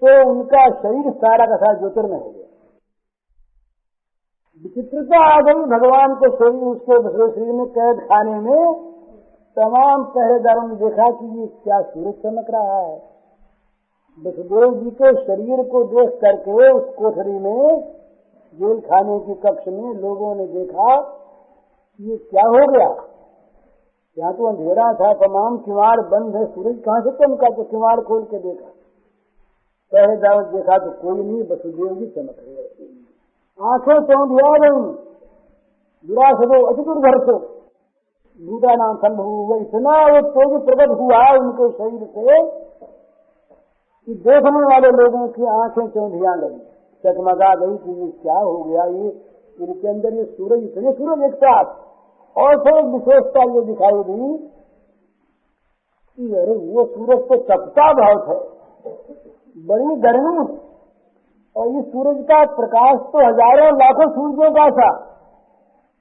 तो उनका शरीर सारा का सारा ज्योतिर्मय हो गया। विचित्रता आ गई, भगवान के शरीर उसके शरीर में कैद खाने में तमाम पहरेदारों ने देखा कि ये क्या सूरज चमक रहा है। वसुदेव जी के शरीर को देख करके उस कोठरी में, जेल खाने की कक्ष में लोगों ने देखा ये क्या हो गया, यहाँ तो अंधेरा था, तमाम किवाड़ बंद है, सूरज कहाँ से चमका। तो किवाड़ खोल के देखा, पहरेदारों देखा तो कोई नहीं, वसुदेव जी चमक रहे। आंखें चौंधिया गई, दुरासदो अति दुर्धर्षो भूता नाम संभव। इतना वो तेज प्रकट हुआ उनके शरीर से कि देखने वाले लोगों की आंखें चौंधिया गई, चकमगा गई कि ये क्या हो गया। ये इनके अंदर ये सूरज, इतने सूरज एक साथ। और फिर एक विशेषता ये दिखाई दी कि अरे वो सूरज तो तपता बहुत है, बड़ी गर्मी, और इस सूरज का प्रकाश तो हजारों लाखों सूरजों का था,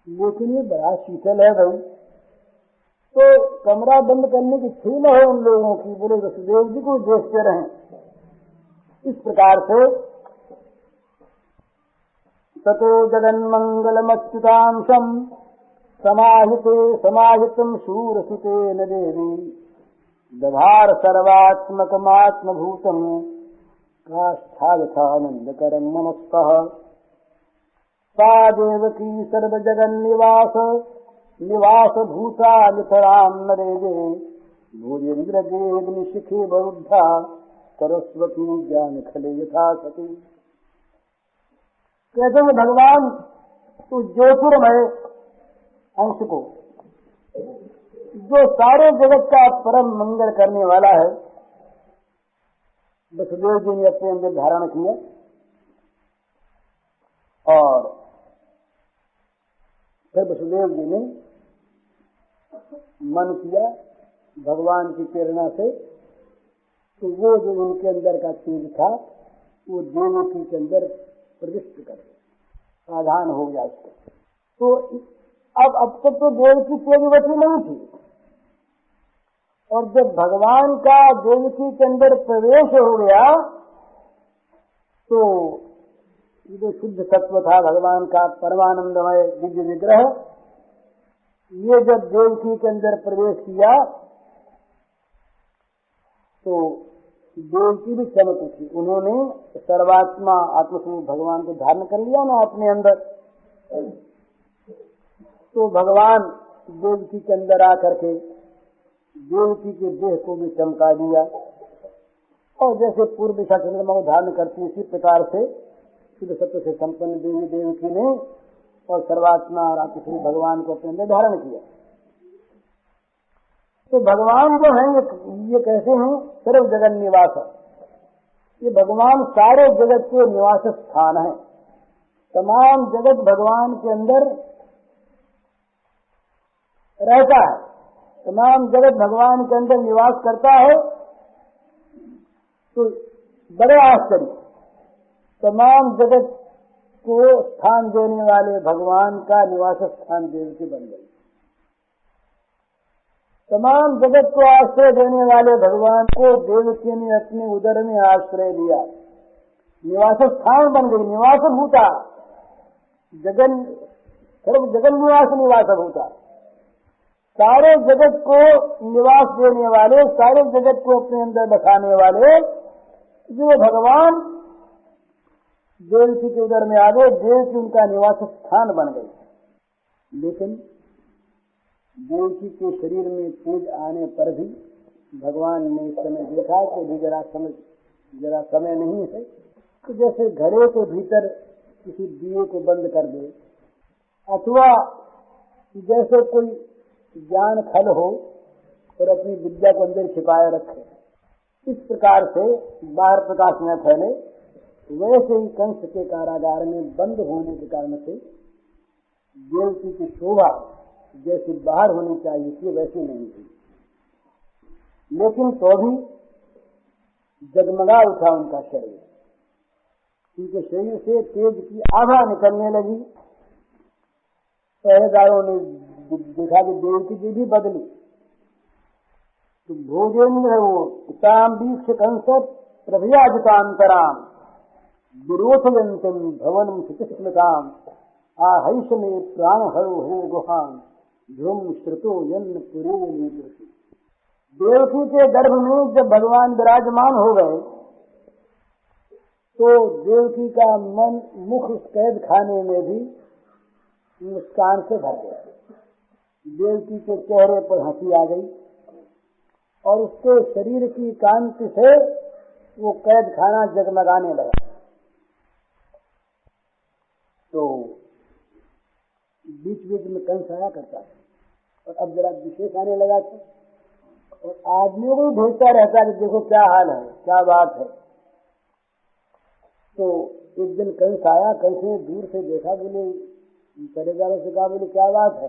लेकिन ये बड़ा शीतल है भाई। तो कमरा बंद करने की छीन है उन लोगों की, बोले वसुदेव जी को देखते रहें। इस प्रकार से ततो जगन्मंगलमच्युतांशम समाहिते समाहितम शूरसुतेन देवी दधार सर्वात्मकमात्मभूतम काष्ठायथानंदकरम मनस्कः सा देवकी सर्वजगन्निवास निवास भूता यथराम नरेजे भूजेन्द्र देवनिशिखे बरुद्धा सरस्वती ज्ञान खले यथा सती। कहते हैं भगवान तो ज्योतिर्मय अंश को, जो सारे जगत का परम मंगल करने वाला है, वसुदेव जी ने अपने अंदर धारण किया। और फिर वसुदेव जी ने मन किया भगवान की प्रेरणा से, तो वो जो उनके अंदर का तेज था वो देवकी के अंदर प्रविष्ट कर आधान हो गया उसको। तो अब तक तो देवकी तेजवती नहीं थी, और जब भगवान का देवकी के अंदर प्रवेश हो गया तो ये जो शुद्ध तत्व था भगवान का परमानंदमय दिव्य विग्रह, ये जब देवकी के अंदर प्रवेश किया तो देवकी भी चमक उठी। उन्होंने सर्वात्मा आत्मस्वरूप भगवान को धारण कर लिया ना अपने अंदर, तो भगवान देवकी के अंदर आकर के देवकी के देह को भी चमका दिया। और जैसे पूर्व दिशा चंद्रमा को धारण करती, इसी प्रकार से शुद्ध सत्य से संपन्न देवी देवकी ने और सर्वात्मा और आत्मस्वरूप भगवान को अपने अंदर धारण किया। तो भगवान जो है ये कैसे हैं? सर्व जगत निवास। ये भगवान सारे जगत के निवास स्थान है। तमाम जगत भगवान के अंदर रहता है, तमाम जगत भगवान के अंदर निवास करता है। तो बड़े आश्चर्य, तमाम जगत को स्थान देने वाले भगवान का निवास स्थान देवकी बन गई। तमाम जगत को आश्रय देने वाले भगवान को देवकी ने अपने उदर में आश्रय दिया, निवास स्थान बन गई। निवास भूता जगन, सर्व जगन निवास निवास भूता, सारे जगत को निवास देने वाले, सारे जगत को अपने अंदर बसाने वाले जो भगवान देवकी के उदर में आ गए, देवकी उनका निवास स्थान बन गई। लेकिन देवकी के शरीर में तेज आने पर भी भगवान ने इस समय देखा कि अभी जरा समय नहीं है, तो जैसे घड़े के भीतर किसी दिए को बंद कर दे, अथवा जैसे कोई ज्ञान खल हो और अपनी विद्या को अंदर छिपाए रखे, इस प्रकार से बाहर प्रकाश न फैले, वैसे ही कंस के कारागार में बंद होने के कारण से देवकी की शोभा जैसे बाहर होनी चाहिए थी वैसी नहीं थी। लेकिन तो भी जगमगा उठा उनका शरीर, उनके शरीर से तेज की आभा निकलने लगी। पहरेदारों ने देखा कि देवकी जी भी बदली, तो भोजेंद्र वो ताम्बीक्ष कंस प्रभयाजितांतराम विरोधयंतम भवनम सुतिस्मृताम आहैष में प्राण हरो हे गुहाम ध्रुम श्रुतो यन्न पुरे निदृशि। देवकी के गर्भ में जब भगवान विराजमान हो गए तो देवकी का मन मुख उस कैद खाने में भी मुस्कान से भर गया। देवकी के चेहरे पर हंसी आ गई और उसके शरीर की कांति से वो कैद खाना जगमगाने लगा। तो बीच बीच में कंस आया करता और अब जरा विशेष आने लगा था और आदमियों को भेजता रहता कि देखो क्या हाल है, क्या बात है। तो एक दिन कंस आया, कंस ने दूर से देखा, बोले पहरेदारों से कहा, बोले क्या बात है,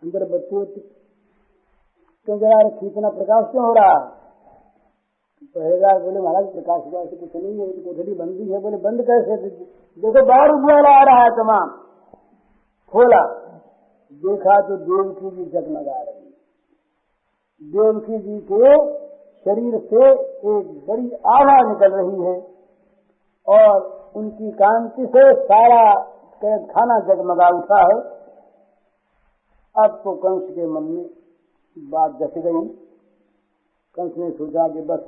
अंदर बच्चे क्यों जरा रखी, इतना प्रकाश क्यों हो रहा है। पहरेदार बोले महाराज प्रकाश हुआ से कुछ नहीं है, तो कोठरी बंद है। बोले बंद कैसे, देखो बाहर उजाला आ रहा है तमाम। खोला, देखा तो देवकी जी जगमगा रही। देवकी जी के शरीर से एक बड़ी आभा निकल रही है और उनकी कांति से सारा कैद खाना जगमगा उठा है। अब तो कंस के मन में बात जस गई। कंस ने सोचा कि बस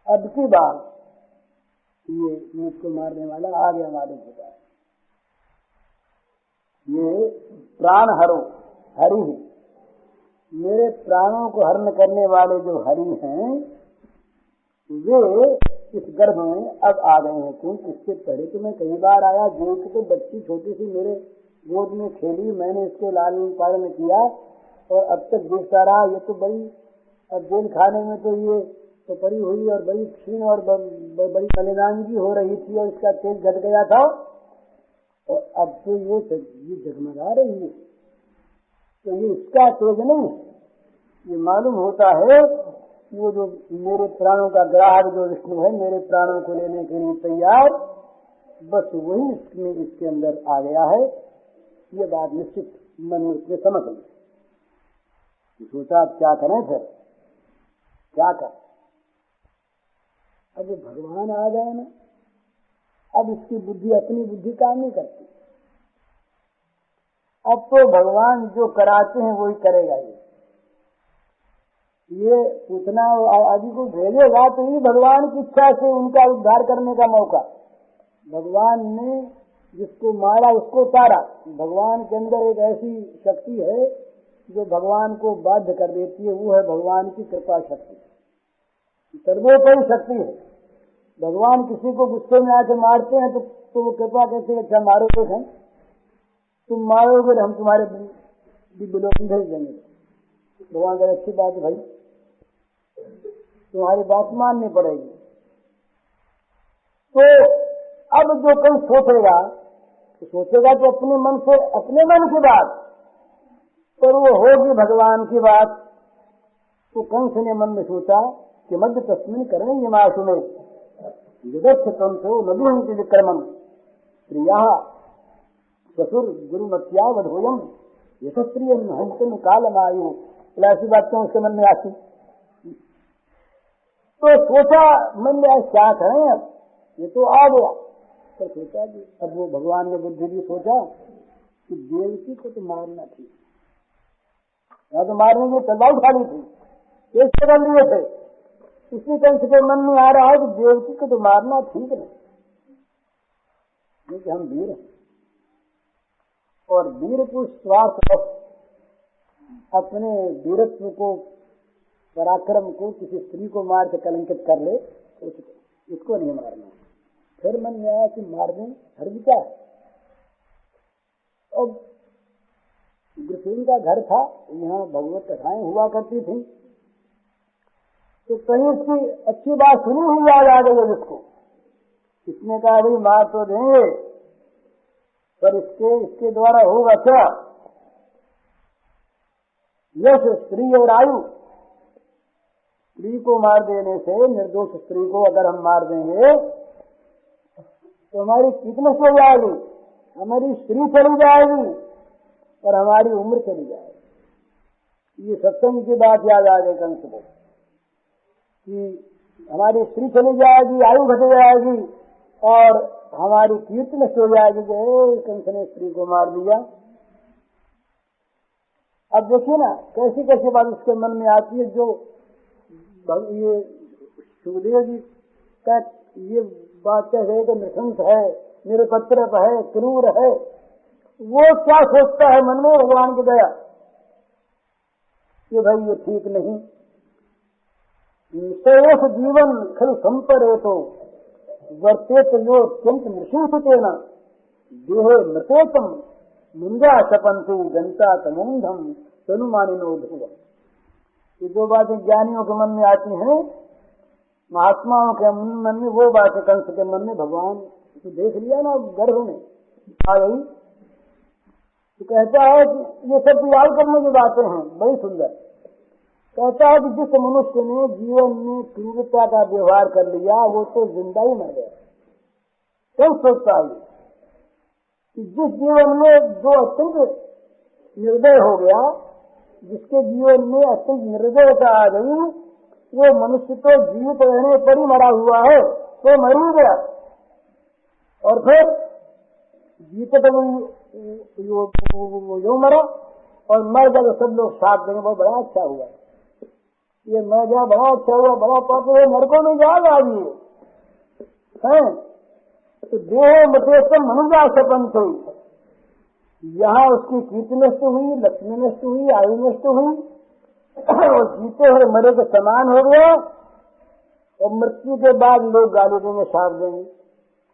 अब की बार ये मुझको मारने वाला आ गया, मालूम होता है। ये प्राण हरो हरि है, मेरे प्राणों को हरण करने वाले जो हरि हैं वे इस गर्भ में अब आ गए हैं। क्योंकि इससे पहले तो मैं कई बार आया, जो कि तो बच्ची छोटी सी मेरे गोद में खेली, मैंने इसको लालन पालन किया और अब तक देखता रहा। ये तो बड़ी, अब जेल खाने में तो ये तो पड़ी हुई और बड़ी क्षीण और बड़ी बलिदानगी हो रही थी और इसका तेज घट गया था और अब तो ये जगमगा रही है। तो ये इसका तेज नहीं, ये मालूम होता है वो जो मेरे प्राणों का ग्राहक जो विष्णु है, मेरे प्राणों को लेने के लिए तैयार, बस वही इसके अंदर आ गया है। ये बात निश्चित मन में उसने समझ ली। सोचा अब क्या करें, फिर क्या करें। अब भगवान आ गए ना, अब इसकी बुद्धि, अपनी बुद्धि काम नहीं करती। अब तो भगवान जो कराते हैं वही करेगा। ये पूछना आदि को भेजेगा तो ये भगवान की इच्छा से उनका उद्धार करने का मौका। भगवान ने जिसको मारा उसको उतारा। भगवान के अंदर एक ऐसी शक्ति है जो भगवान को बाध्य कर देती है, वो है भगवान की कृपा शक्ति, सर्वोपरि शक्ति है। भगवान किसी को गुस्से में आके मारते हैं तो वो कृपा कहते हैं, अच्छा मारो, देखें तुम मारोगे हम तुम्हारे बिलों में भेज देंगे। भगवान का अच्छी बात है भाई, तुम्हारी बात माननी पड़ेगी। तो अब जो कोई सोचेगा तो सोचेगा कि अपने मन से, अपने मन की बात, पर वो होगी भगवान की बात। तो कंस ने मन में सोचा कि मध्य तस्मिन करें ये मासु में जगत कंसो नदी विक्रमम प्रिया ससुर गुरुमत्या वधोयम यशस्त्रीय हंसम कालमायु। ऐसी बात क्यों उसके मन में आती। तो सोचा मन में आज क्या करें, अब ये तो आ गया। तो सोचा कि अब वो भगवान ने बुद्धि भी सोचा कि देवकी को तो मारना थी, या तो मारने की तलवार उठा ली थी, एक बदल दिए थे। इसी कंस के मन में आ रहा है कि देवकी को तो मारना ठीक नहीं, क्योंकि हम वीर हैं और वीर को स्वार्थ अपने वीरत्व को, पराक्रम को किसी स्त्री को मार के कलंकित कर ले तो इसको नहीं मारना। फिर मन में आया कि मारने हर क्या है। अब गुरुसेन का घर था, यहाँ भगवत कथाएं हुआ करती थी, तो कहीं इसकी अच्छी बात सुनी हुई याद आ गई है जिसको। इसने कहा भाई मार तो देंगे, पर इसके द्वारा होगा क्या। यश स्त्री और आयु, स्त्री को मार देने से, निर्दोष स्त्री को अगर हम मार देंगे तो हमारी फिटनेस हो जाएगी, हमारी स्त्री चली जाएगी और हमारी उम्र चली जाएगी। ये सत्संग की बात याद आ गई कंस को। कि हमारी स्त्री चली जाएगी, आयु घट जाएगी और हमारी कीर्ति नष्ट हो जाएगी कि कंस ने स्त्री को मार दिया। अब देखिए ना कैसी कैसी बात उसके मन में आती है। जो ये सुखदेव जी का ये बात कह रहे कि नृशंस है, निरपत्रप है, क्रूर है, वो क्या सोचता है मन में भगवान की दया कि भाई ये ठीक नहीं। सयोस जीवन खल संपरे तो वर्तेत यो अत्यंत नृशंसतेन देहे मृतेतम मुंजा शपंतु गंता तमोंधम तनुमानिनो ध्रुव। ये जो बातें ज्ञानियों के मन में आती हैं, महात्माओं के मन में, वो बातें कंस के मन में भगवान तो देख लिया ना, गर्भ में आ गई। तो कहता है कि ये सब याद करने की बातें हैं, बड़ी सुंदर। कहता है कि जिस मनुष्य ने जीवन में क्रूरता का व्यवहार कर लिया वो तो जिंदा ही मर गया। क्यों सोचता है कि जिस जीवन में जो अत्यंत निर्दय हो गया, जिसके जीवन में अत्यंत निर्दयता आ गई, वो मनुष्य तो जीवित रहने पर ही मरा हुआ है, तो मर ही गया। और फिर जीते तो यूं मरा और मर गया तो सब लोग साथ देंगे बहुत बड़ा अच्छा हुआ, ये मर गया बड़ा अच्छा हुआ, बड़ा पाप है, नरकों में जाएगा आज ये है। तो देह मतेस्तम मनुजा सपंत हुई, यहाँ उसकी कीर्ति नष्ट हुई, लक्ष्मी नष्ट हुई, आयु नष्ट हुई और जीते हुए मरे के समान हो गया। और मृत्यु के बाद लोग गाली देंगे, साफ देंगे।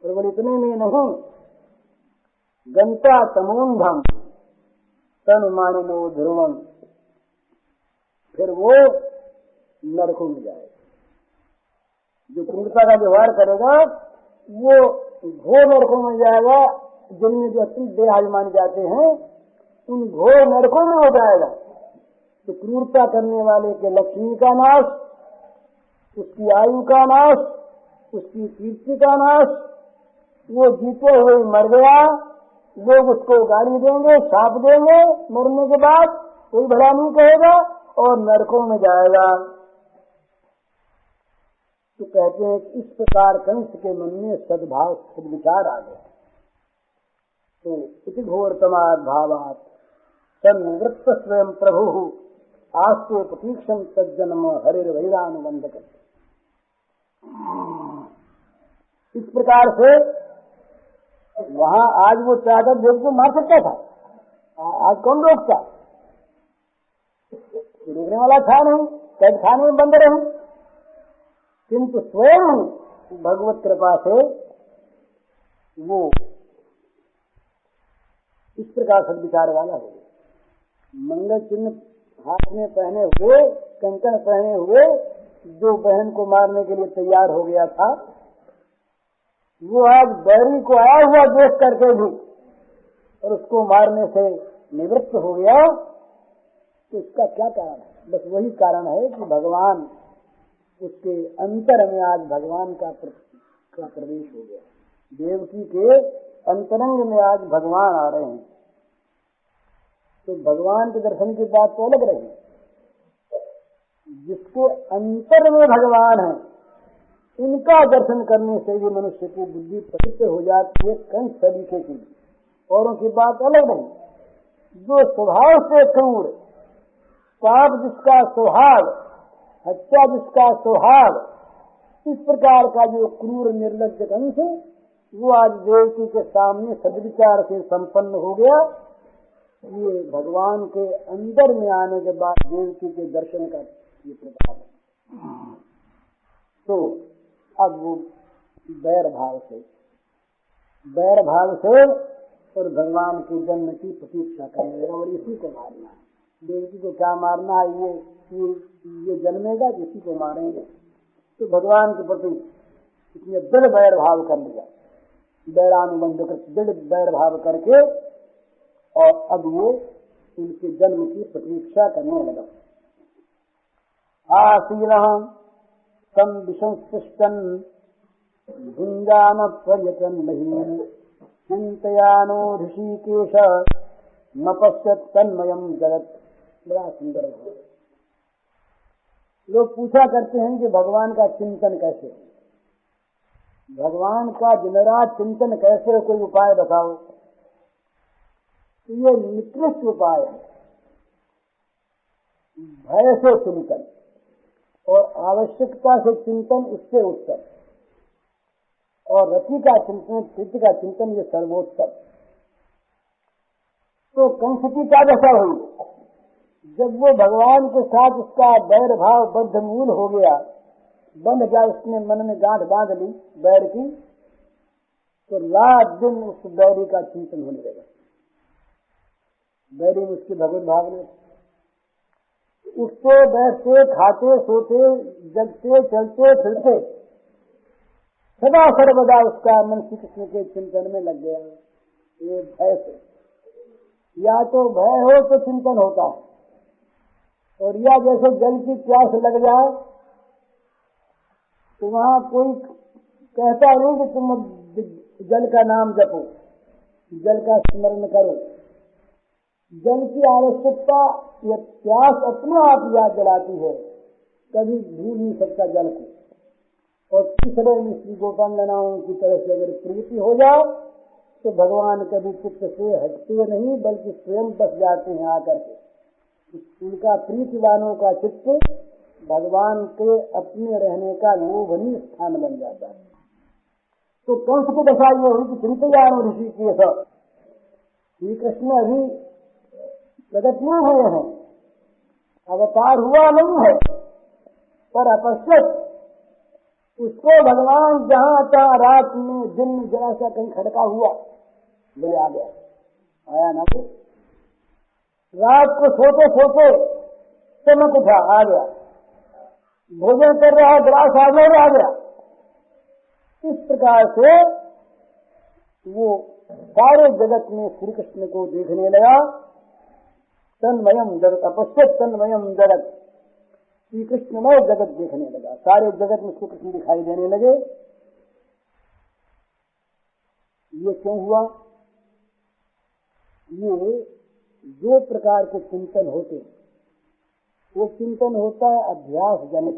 और बोले इतने में नहीं, गंता तमोंधम तन मानिनो ध्रुवम, फिर वो नरकों में जाएगा। जो क्रूरता का व्यवहार करेगा वो घोर नरकों में जाएगा, जिनमें जो अत्यंत देहाभिमानी जाते हैं उन घोर नरकों में हो जाएगा। तो क्रूरता करने वाले के लक्ष्मी का नाश, उसकी आयु का नाश, उसकी कीर्ति का नाश, वो जीते हुए मर गया, लोग उसको गाली देंगे, शाप देंगे, मरने के बाद कोई भला नहीं कहेगा और नरकों में जाएगा। तो कहते हैं कि इस प्रकार कंस के मन में सद्भाव सद्विचार आ गया। तो इति घोरतमाद भावात तन्निवृत्त स्वयं प्रभु आस्ते प्रतीक्षम तज्जन्म हरिर वैरानुबंधक। इस प्रकार से वहां आज वो चाहता देव को मार सकता था, आज कौन रोकता? रोकने वाला था नहीं, कैद खाने में बंद रहे। किंतु स्वयं भगवत कृपा से वो इस प्रकार सद्विचार वाला हो गया। मंगल चिन्ह हाथ में पहने हुए, कंकण पहने हुए, जो बहन को मारने के लिए तैयार हो गया था, वो आज बैरी को आया हुआ देख करके भी और उसको मारने से निवृत्त हो गया। तो इसका क्या कारण है? बस वही कारण है कि भगवान, उसके अंतर में आज भगवान का प्रवेश हो गया। देवकी के अंतरंग में आज भगवान आ रहे हैं। तो भगवान के दर्शन की बात तो अलग रही, जिसके अंतर में भगवान है उनका दर्शन करने से भी मनुष्य की बुद्धि पवित्र हो जाती है कई तरीके की। औरों की बात अलग नहीं। जो स्वभाव से क्रूर, पाप जिसका स्वभाव, हत्या जिसका स्वभाव, इस प्रकार का जो क्रूर निर्लज्ज कंस, वो आज देवकी के सामने सद्विचार से संपन्न हो गया। ये भगवान के अंदर में आने के बाद देवकी के दर्शन का ये प्रभाव है। तो अब वो बैर भाव से और भगवान के जन्म की प्रतीक्षा करने लगा और इसी को मारना है। देवकी को क्या मारना है? ये जन्मेगा, इसी को मारेंगे। तो भगवान के प्रति इसने दृढ़ बैर भाव कर लिया, बैरानुबंध कर दृढ़ बैर भाव करके, और अब वो उनके जन्म की प्रतीक्षा करने लगा। आसीन तम विशंस्पृष्टन भुंजान पर्यटन महीन चिंतयानो ऋषिकेश न पश्यत तन्मयम जगत। बड़ा सुंदर है। लोग पूछा करते हैं कि भगवान का चिंतन कैसे, भगवान का दिन रात चिंतन कैसे, कोई उपाय बताओ। तो ये निकृष्ट उपाय है। भय से चिंतन और आवश्यकता से चिंतन उससे उत्तम, और रति का चिंतन, प्रीति का चिंतन ये सर्वोत्तम। तो कंस की क्या दशा हुई जब वो भगवान के साथ उसका बैर भाव बद्ध मूल हो गया, बंध गया, उसने मन में गांठ बांध ली बैर की, तो रात दिन उस बैरी का चिंतन होने लगा। बैरी में उसकी भगवत भावना, उठते बैठते खाते सोते जगते चलते फिरते सदा सर्वदा उसका मन श्री कृष्ण के चिंतन में लग गया। ये भय से, या तो भय हो तो चिंतन होता है, और या जैसे जल की प्यास लग जाए तो वहां कोई कहता नहीं कि तुम जल का नाम जपो, जल का स्मरण करो। जल की आवश्यकता या प्यास अपने आप याद दिलाती है, कभी भूल नहीं सकता जल को। और तीसरे में श्री गोपाल नारायण की तरफ से अगर प्रीति हो जाए तो भगवान कभी चित्त से हटते नहीं, बल्कि स्वयं बस जाते हैं आकर के। उनका प्रीतिवानों का चित्त भगवान के अपने रहने का लोभनीय स्थान बन जाता है। तो कंस की दशा ये हुई कि चिंतयान ऋषि के सब श्री कृष्ण अभी प्रकट नहीं हुए हैं, अवतार हुआ नहीं है, पर अपश्यत उसको भगवान जहां तहां रात में दिन में जरा सा कहीं खड़का हुआ, बोले आ गया, आया ना वो। रात को सोते सोते चमक उठा, आ गया। भोजन कर रहा, गिलास आ गया। इस प्रकार से वो सारे जगत में श्री कृष्ण को देखने लगा। तन्मयम जगत अपश्यत तन्मयम जगत, श्री कृष्णमय जगत देखने लगा। सारे जगत में श्री कृष्ण दिखाई देने लगे। ये क्यों हुआ? ये दो प्रकार के चिंतन होते हैं। वो चिंतन होता है अभ्यास जनित,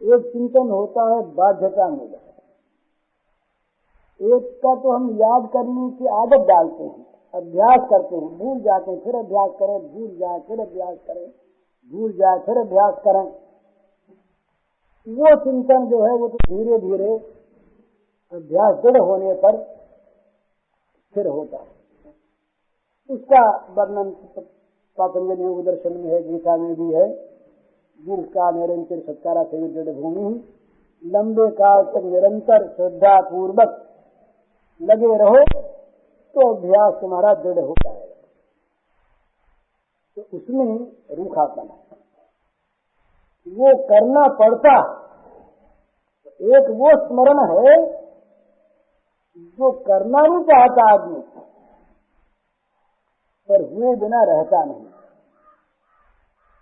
एक चिंतन होता है बाध्यता मूलक। एक का तो हम याद करने की आदत डालते हैं, अभ्यास करते हैं, भूल जाते हैं, फिर अभ्यास करें, भूल जाए, फिर अभ्यास करें, भूल जाए, फिर अभ्यास करें। वो चिंतन जो है वो तो धीरे धीरे अभ्यास दृढ़ होने पर फिर होता है। उसका वर्णन पातंजलि योग दर्शन में है, गीता में भी है। जिसका निरंतर सत्कारा से दृढ़ भूमि, लंबे काल तक निरंतर श्रद्धा पूर्वक लगे रहो तो अभ्यास तुम्हारा दृढ़ हो जाएगा। तो उसमें रूखापन है, वो करना पड़ता। एक वो स्मरण है जो करना नहीं चाहता आदमी, पर हुए बिना रहता नहीं।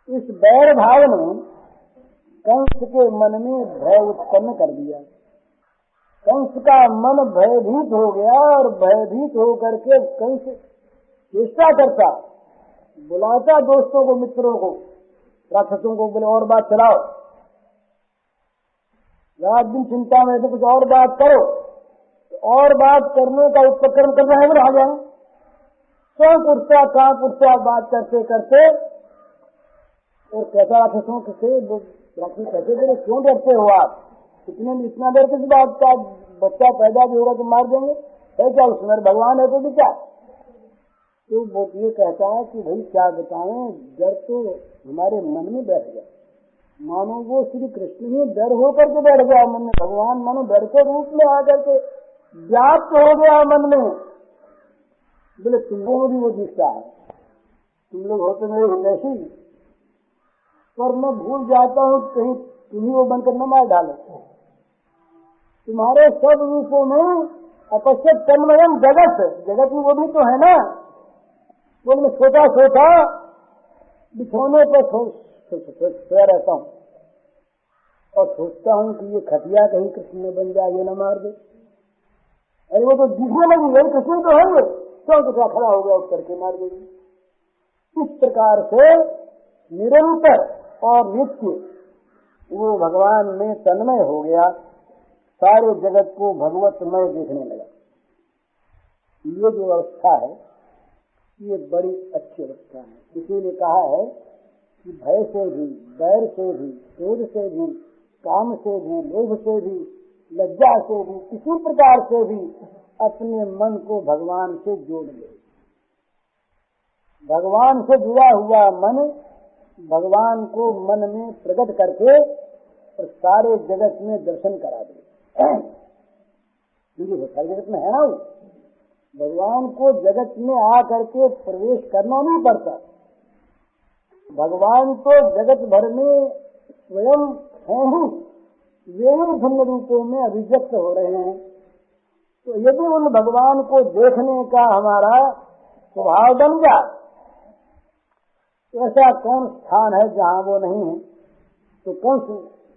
इस बैर भाव ने कंस के मन में भय उत्पन्न कर दिया। कंस का मन भयभीत हो गया, और भयभीत होकर के कंस चेष्टा करता, बुलाता दोस्तों को, मित्रों को, राक्षसों को, बोले और बात चलाओ, रात दिन चिंता में तो कुछ और बात करो। और बात करने का उपक्रम कर रहे हैं, बोले आ जाए। कहाँ पुरसा बात करते करते, और कैसा राक्षसों से राक्षस कैसे बोले, क्यों डरते हो आप? इतना डर किस बात का? बच्चा पैदा भी होगा तो मार देंगे, है क्या उसमें? भगवान है तो भी क्या? तो वो ये कहता है कि भाई क्या बताएं, डर तो हमारे मन में बैठ गया, मानो वो श्री कृष्ण ही डर होकर के बैठ गया मन में। भगवान मानो डर के रूप में आकर के व्याप्त हो गया मन में। बोले तुम लोगों भी वो दिखता है, तुम लोग होते मेरे हितैषी, पर मैं भूल जाता हूँ कहीं तुम्ही वो बनकर न मार डालो। तुम्हारे सब रूपों में अपश्यत तन्मयम जगत, जगत में वो भी तो है ना। वो मैं सोता सोता बिछौने पर सोया रहता हूँ और सोचता हूँ कि ये खटिया कहीं कृष्ण में बन जाए, ये न मार दे। अरे वो तो दिखने लगी, यही कृष्ण तो है, ये क्यों तो खड़ा हो गया, उठ करके मार देगी। इस प्रकार से निरंतर और नित्य वो भगवान में तन्मय हो गया, सारे जगत को भगवतमय देखने लगा। ये जो अवस्था है ये बड़ी अच्छी अवस्था है। किसी ने कहा है कि भय से भी, बैर से भी, क्रोध से भी, काम से भी, लोभ से भी, लज्जा से भी, किसी प्रकार से भी अपने मन को भगवान से जोड़ ले। भगवान से जुड़ा हुआ मन भगवान को मन में प्रकट करके और सारे जगत में दर्शन करा दे। क्योंकि सारे जगत में है ना, भगवान को जगत में आ करके प्रवेश करना नहीं पड़ता। भगवान तो जगत भर में स्वयं हैं ही, वे ही भिन्न रूपों में अभिव्यक्त हो रहे हैं। तो यदि उन भगवान को देखने का हमारा स्वभाव बन जाए, ऐसा कौन स्थान है जहाँ वो नहीं है? तो कंस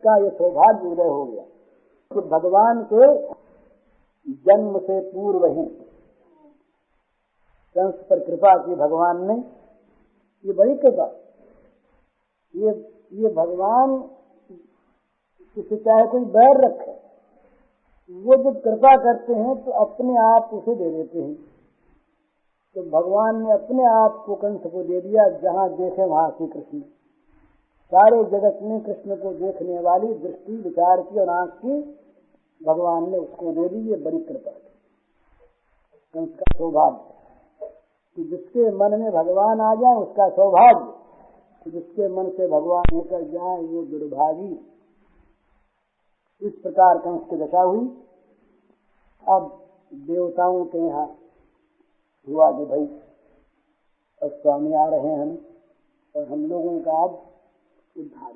का ये सौभाग्य उदय हो गया कि भगवान के जन्म से पूर्व ही कंस पर कृपा की भगवान ने। ये बड़ी कृपा। ये भगवान किसी चाहे कोई बैर रखे, वो जब कृपा करते हैं तो अपने आप उसे दे देते हैं। तो भगवान ने अपने आप को कंस को दे दिया। जहाँ देखे वहाँ श्री कृष्ण। सारे जगत में कृष्ण को देखने वाली दृष्टि, विचार की और आंख की भगवान ने उसको दे दी। ये बड़ी कृपा है, कंस का सौभाग्य कि जिसके मन में भगवान आ जाए उसका सौभाग्य, जिसके मन से भगवान निकल जाए वो दुर्भागी। इस प्रकार कंस की दशा हुई। अब देवताओं के यहाँ हुआ कि भाई अब स्वामी आ रहे हैं और हम लोगों का अब उद्धार।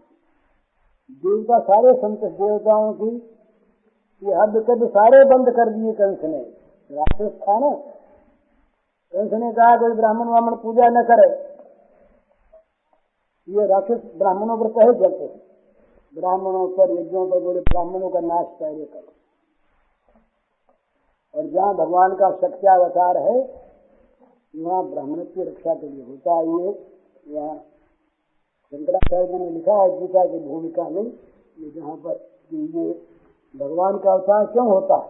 देवता सारे संतोष देवताओं की ये हद कद सारे बंद कर दिए कंस ने। राक्षस था ना, कंस ने कहा कोई ब्राह्मण वामन पूजा न करे। ये राक्षस ब्राह्मणों पर कहे चलते हैं, ब्राह्मणों पर, यज्ञों पर बोले ब्राह्मणों का नाश पहले करो। और जहाँ भगवान का सत्यावतार है वहाँ ब्राह्मण की रक्षा के लिए होता है। ये यहाँ शंकराचार्य जी ने लिखा है गीता की भूमिका में, जहाँ पर ये भगवान का अवतार क्यों होता है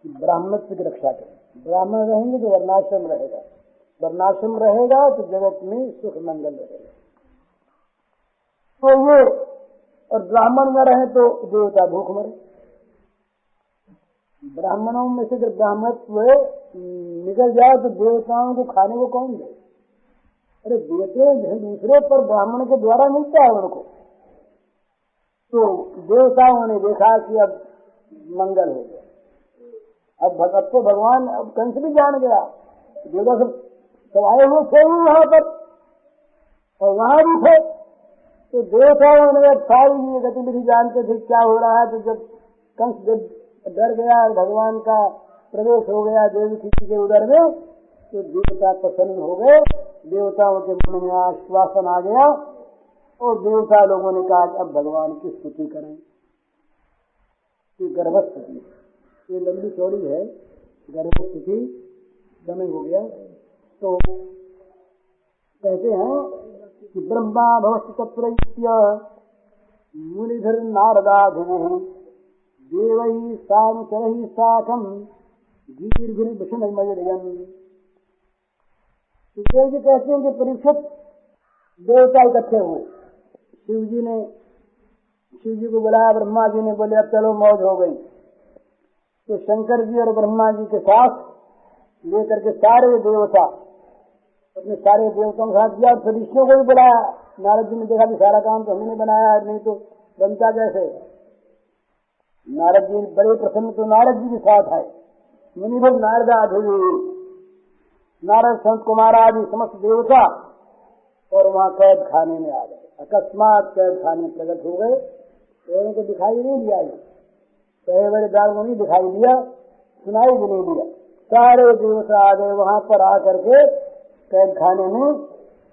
कि ब्राह्मणत्व की रक्षा करें। ब्राह्मण रहेंगे तो वर्णाश्रम रहेगा, वर्णाश्रम रहेगा तो जगत में सुख मंगल रहेगा। तो ये और ब्राह्मण न रहे तो देवता भूख मरे। ब्राह्मणों में से जब ब्राह्मणत्व निकल जाए तो देवताओं को खाने को कौन दे? अरे देते दूसरे पर ब्राह्मण के द्वारा मिलता है उनको। तो देवताओं ने देखा कि अब मंगल हो गया। अब तो भगवान, अब कंस भी जान गया, देवता सब आए हुए थे वहां पर और वहां भी थे। तो देवताओं ने सारी गतिविधि जानते थे क्या हो रहा है। तो जब कंस जब डर गया और भगवान का प्रवेश हो गया देवकी के उदर में, तो देवता प्रसन्न हो गए। देवताओं के मन में आश्वासन आ गया और देवता लोगों ने कहा अब भगवान की स्तुति करें। ये गर्भस्तुति, ये लंबी चौड़ी है। गर्भस्तुति समय हो गया तो कहते हैं कि ब्रह्मा भवस्य तत्रैत्य मुनिधर नारदाधिः देवैः सानुचरैः साकं गीर्भिर्विषणमययन्। देव जी कहते हैं कि परीक्षित देवता इकट्ठे हुए। शिव जी को बुलाया, ब्रह्मा जी ने बोले अब चलो मौज हो गई। तो शंकर जी और ब्रह्मा जी के साथ लेकर के सारे देवता अपने सारे देवताओं के साथ किया और ऋषियों को भी बुलाया। नारद जी ने देखा कि सारा काम तो हमने बनाया, नहीं तो बनता कैसे। नारद जी बड़े प्रसन्न, तो नारद जी के साथ आए। मुनिभर नारदाधिः, नारद संत कुमार आदि समस्त देवता और वहाँ कैद खाने में आ गए। अकस्मात कैद खाने प्रकट हो गए तो उनको दिखाई नहीं दिया। कहे बड़े दार को नहीं दिखाई दिया, सुनाई भी नहीं दिया। सारे देवता आ गए वहां पर आकर के कैद खाने में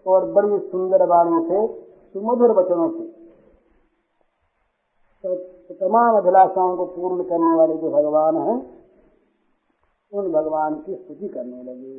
और बड़ी सुंदर वाणी से, सुमधुर वचनों से तो तमाम अभिलाषाओं को पूर्ण करने वाले जो भगवान हैं उन भगवान की स्तुति करने लगे।